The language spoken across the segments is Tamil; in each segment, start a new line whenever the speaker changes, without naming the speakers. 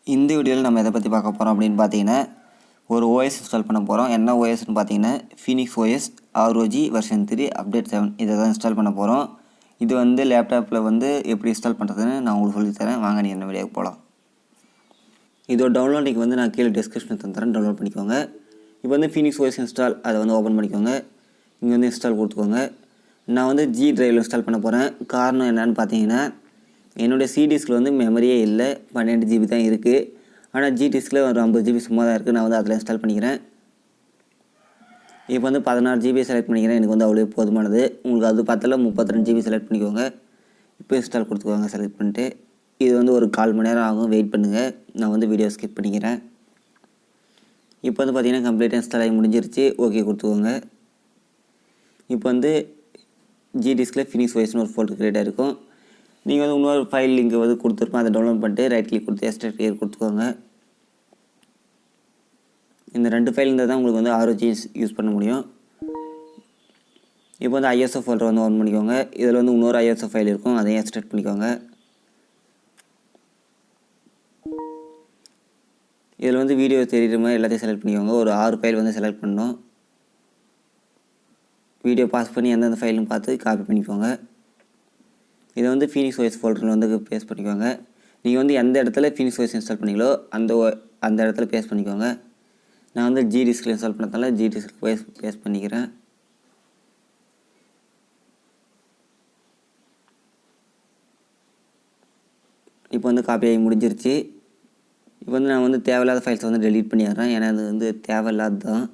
இந்த வீடியோவில் நம்ம எதை பற்றி பார்க்க போகிறோம் அப்படின்னு பார்த்தீங்கன்னா ஒரு OS இன்ஸ்டால் பண்ண போகிறோம். என்ன OSன்னு பார்த்தீங்கன்னா Phoenix OS ROG version 3 update 7 இதை தான் இன்ஸ்டால் பண்ண போகிறோம். இது வந்து லேப்டாப்பில் வந்து எப்படி இன்ஸ்டால் பண்ணுறதுன்னு நான் உங்களுக்கு சொல்லித்தரேன். வாங்க நீ என்ன வீடியோக்கு போகலாம். இதோட டவுன்லோட் லிங்க் வந்து நான் கீழே டிஸ்கிரிப்ஷனில் தந்துறேன், டவுன்லோட் பண்ணிக்கோங்க. இப்போ வந்து ஃபீனிக்ஸ் OS இன்ஸ்டால் அதை வந்து ஓப்பன் பண்ணிக்கோங்க. இங்கே வந்து இன்ஸ்டால் கொடுத்துக்கோங்க. நான் வந்து G டிரைவில் இன்ஸ்டால் பண்ண போகிறேன். காரணம் என்னன்னு பார்த்தீங்கன்னா என்னுடைய C டிஸ்கில் வந்து மெமரியே இல்லை, 12 GB தான் இருக்குது. ஆனால் G டிஸ்கில் ஒரு 50 GB சும்மா தான் இருக்குது. நான் வந்து அதில் இன்ஸ்டால் பண்ணிக்கிறேன். இப்போ வந்து 16 GB செலக்ட் பண்ணிக்கிறேன். எனக்கு வந்து அவ்வளோ போதுமானது. உங்களுக்கு அது பார்த்தால 32 GB செலக்ட் பண்ணிக்கோங்க. இப்போ இன்ஸ்டால் கொடுத்துக்கோங்க செலக்ட் பண்ணிட்டு. இது வந்து ஒரு 1/4 மணி நேரம் ஆகும், வெயிட் பண்ணுங்கள். நான் வந்து வீடியோ ஸ்கிப் பண்ணிக்கிறேன். இப்போ வந்து பார்த்திங்கன்னா கம்ப்ளீட்டாக இன்ஸ்டால் ஆகி முடிஞ்சிருச்சு. ஓகே கொடுத்துக்கோங்க. இப்போ வந்து G டிஸ்கில் ஃபீனிக்ஸ் OSன்னு ஒரு ஃபோல்டர் கிரியேட் ஆகிருக்கும். நீங்கள் வந்து இன்னொரு ஃபைல் லிங்க் வந்து கொடுத்துருப்போம், அதை டவுன்லோட் பண்ணிட்டு ரைட் கிளிக் கொடுத்து எக்ஸ்ட்ராக்ட் கிளியர் கொடுத்துக்கோங்க. இந்த 2 ஃபைல் இருந்தால் தான் உங்களுக்கு வந்து ROG யூஸ் பண்ண முடியும். இப்போ வந்து ISO ஃபோல்டர் வந்து ஓன் பண்ணிக்கோங்க. இதில் வந்து இன்னொரு ISO ஃபைல் இருக்கும், அதையும் எக்ஸ்ட்ராக்ட் பண்ணிக்கோங்க. இதில் வந்து வீடியோ தெரியுற மாதிரி எல்லாத்தையும் செலக்ட் பண்ணிக்கோங்க. ஒரு 6 ஃபைல் வந்து செலக்ட் பண்ணணும். வீடியோ பாஸ் பண்ணி எந்தெந்த ஃபைலும் பார்த்து காப்பி பண்ணிக்கோங்க. இதை வந்து ஃபீனிக்ஸ் OS ஃபோல்டரில் வந்து பேஸ்ட் பண்ணிக்கோங்க. நீங்கள் வந்து எந்த இடத்துல ஃபீனிக்ஸ் OS இன்ஸ்டால் பண்ணீங்களோ அந்த இடத்துல பேஸ்ட் பண்ணிக்கோங்க. நான் வந்து G டிஸ்கில் இன்ஸ்டால் பண்ணதால G டிஸ்கில் பேஸ்ட் பண்ணிக்கிறேன். இப்போ வந்து காப்பி ஆகி முடிஞ்சிருச்சு. இப்போ வந்து நான் வந்து தேவையில்லாத ஃபைல்ஸை வந்து டெலீட் பண்ணிடுறேன், ஏன்னா அது வந்து தேவையில்லாது தான்.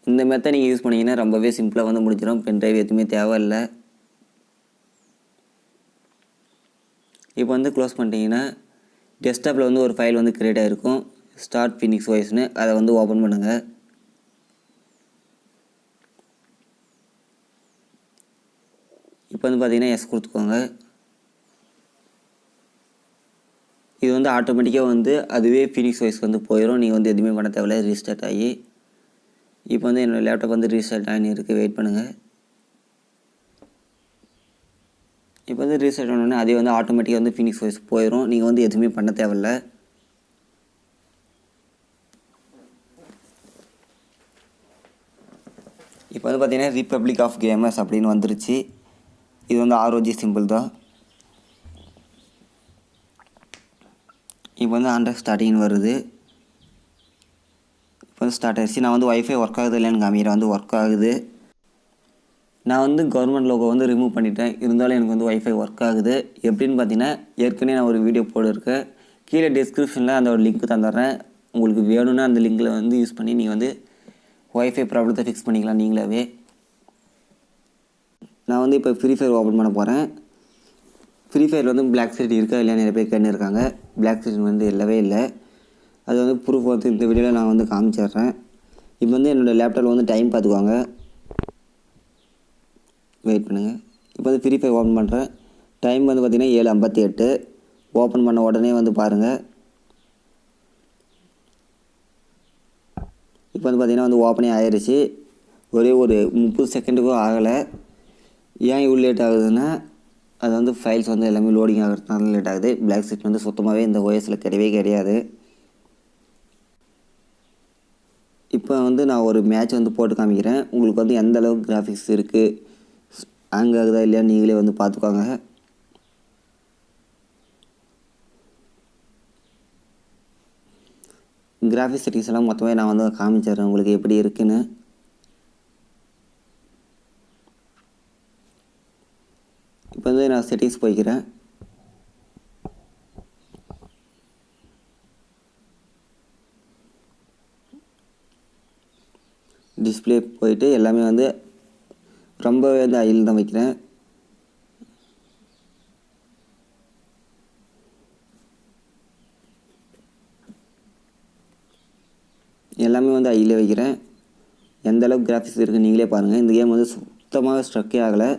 இந்த மெத்தட் நீங்கள் யூஸ் பண்ணிங்கன்னா ரொம்பவே சிம்பிளாக வந்து முடிஞ்சிடும். பென்ட்ரைவ் எதுவுமே தேவையில்லை. இப்போ வந்து க்ளோஸ் பண்ணிட்டீங்கன்னா டெஸ்க்டாப்பில் வந்து ஒரு ஃபைல் வந்து க்ரியேட் ஆகிருக்கும், ஸ்டார்ட் ஃபீனிக்ஸ் OSன்னு. அதை வந்து ஓப்பன் பண்ணுங்கள். இப்போ வந்து பார்த்தீங்கன்னா எஸ் கொடுத்துக்கோங்க. இது வந்து ஆட்டோமேட்டிக்காக வந்து அதுவே ஃபீனிக்ஸ் OS வந்து போயிடும். நீங்கள் வந்து எதுவுமே பண்ண தேவையில்லை, ரீஸ்டார்ட் ஆகி. இப்போ வந்து என்னோடய லேப்டாப் வந்து ரீஸ்டார்ட் ஆகி இருக்குது, வெயிட் பண்ணுங்கள். இப்போ வந்து ரீஸ்டார்ட் ஆனோடனே அதே வந்து ஆட்டோமேட்டிக்காக வந்து ஃபீனிக்ஸ் OS போயிடும். நீங்கள் வந்து எதுவுமே பண்ண தேவையில்லை. இப்போ வந்து பார்த்தீங்கன்னா ரிப்பப்ளிக் ஆஃப் கேமர்ஸ் அப்படின்னு வந்துருச்சு. இது வந்து ROG சிம்பிள் தான். இப்போ வந்து ஆண்ட்ராய்ட் ஸ்டார்டிங்னு வருது. இப்போ வந்து ஸ்டார்ட் ஆகிடுச்சு. நான் வந்து ஒய்ஃபை ஒர்க் ஆகுது இல்லைன்னு காமிக்கிறேன், வந்து ஒர்க் ஆகுது. நான் வந்து கவர்மெண்ட் லோகோ வந்து ரிமூவ் பண்ணிட்டேன், இருந்தாலும் எனக்கு வந்து ஒய்ஃபை ஒர்க் ஆகுது. எப்படின்னு பார்த்தீங்கன்னா ஏற்கனவே நான் ஒரு வீடியோ போட்டிருக்கேன், கீழே டிஸ்கிரிப்ஷனில் அந்த ஒரு லிங்க் தந்துடுறேன். உங்களுக்கு வேணும்னா அந்த லிங்கில் வந்து யூஸ் பண்ணி நீங்கள் வந்து ஒய்ஃபை ப்ராப்ளத்தை ஃபிக்ஸ் பண்ணிக்கலாம் நீங்களாவே. நான் வந்து இப்போ ஃப்ரீ ஃபயர் ஓப்பன் பண்ண போகிறேன். ஃப்ரீ ஃபயரில் வந்து பிளாக் ஸ்க்ரீன் இருக்கா இல்லையா நிறைய பேர் கேட்டு இருக்காங்க. பிளாக் ஸ்க்ரீன் வந்து இல்லவே இல்லை. அது வந்து ப்ரூஃப் வந்து இந்த வீடியோவில் நான் வந்து காமிச்சிடுறேன். இப்போ வந்து என்னோடய லேப்டாப்பில் வந்து டைம் பார்த்துக்குவாங்க, வெயிட் பண்ணுங்கள். இப்போ வந்து ஃப்ரீ ஃபயர் ஓப்பன் பண்ணுறேன். டைம் வந்து பார்த்திங்கன்னா 7:58. ஓப்பன் பண்ண உடனே வந்து பாருங்கள். இப்போ வந்து பார்த்திங்கன்னா வந்து ஓப்பனே ஆகிடுச்சு. ஒரே ஒரு 30 செகண்டுக்கும் ஆகலை. ஏன் இவ்வளோ லேட் ஆகுதுன்னா அது வந்து ஃபைல்ஸ் வந்து எல்லாமே லோடிங் ஆகிறதுனால லேட் ஆகுது. பிளாக் ஸ்க்ரீன் வந்து சுத்தமாகவே இந்த OSயில் கிடையாது. இப்போ வந்து நான் ஒரு மேட்ச் வந்து போட்டு காமிக்கிறேன். உங்களுக்கு வந்து எந்த அளவுக்கு கிராஃபிக்ஸ் இருக்குது, ஹேங் ஆகுதா இல்லையா நீங்களே வந்து பார்த்துக்கோங்க. கிராஃபிக்ஸ் செட்டிங்ஸ் எல்லாம் மொத்தமாக நான் வந்து காமிச்சிடுறேன் உங்களுக்கு எப்படி இருக்குன்னு. இப்போ வந்து நான் செட்டிங்ஸ் போய்க்கிறேன். டிஸ்பிளே போயிட்டு எல்லாமே வந்து ரொம்பவே வந்து ஹையில் தான் வைக்கிறேன். எல்லாமே வந்து ஹையில் வைக்கிறேன். எந்த அளவுக்கு கிராஃபிக்ஸ் இருக்குது நீங்களே பாருங்கள். இந்த கேம் வந்து சுத்தமாக ஸ்ட்ரக்கே ஆகலை.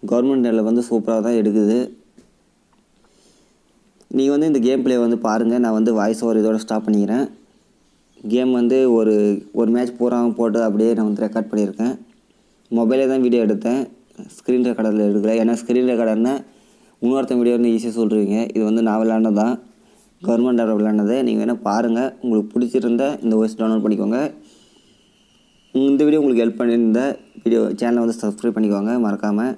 கவர்மெண்ட் நெட்டில் வந்து சூப்பராக தான் எடுக்குது. நீங்கள் வந்து இந்த கேம் ப்ளே வந்து பாருங்கள். நான் வந்து வாய்ஸ் ஓவர் இதோட ஸ்டாப் பண்ணிக்கிறேன். கேம் வந்து ஒரு மேட்ச் பூரா போட்டு அப்படியே நான் வந்து ரெக்கார்ட் பண்ணியிருக்கேன். மொபைலே தான் வீடியோ எடுத்தேன், ஸ்க்ரீன் ரெக்கார்டரில் எடுக்கல. ஏன்னா ஸ்க்ரீன் ரெக்கார்டர்னால் இன்னொருத்தன் வீடியோன்னு ஈஸியாக சொல்கிறீங்க. இது வந்து நான் விளையாண்டது தான், கவர்மெண்ட் விளையாண்டது. நீங்கள் வேணால் பாருங்கள், உங்களுக்கு பிடிச்சிருந்தா இந்த ஓஎஸ் டவுன்லோட் பண்ணிக்கோங்க. இந்த வீடியோ உங்களுக்கு ஹெல்ப் பண்ணியிருந்த வீடியோ சேனலை வந்து சப்ஸ்கிரைப் பண்ணிக்கோங்க மறக்காமல்.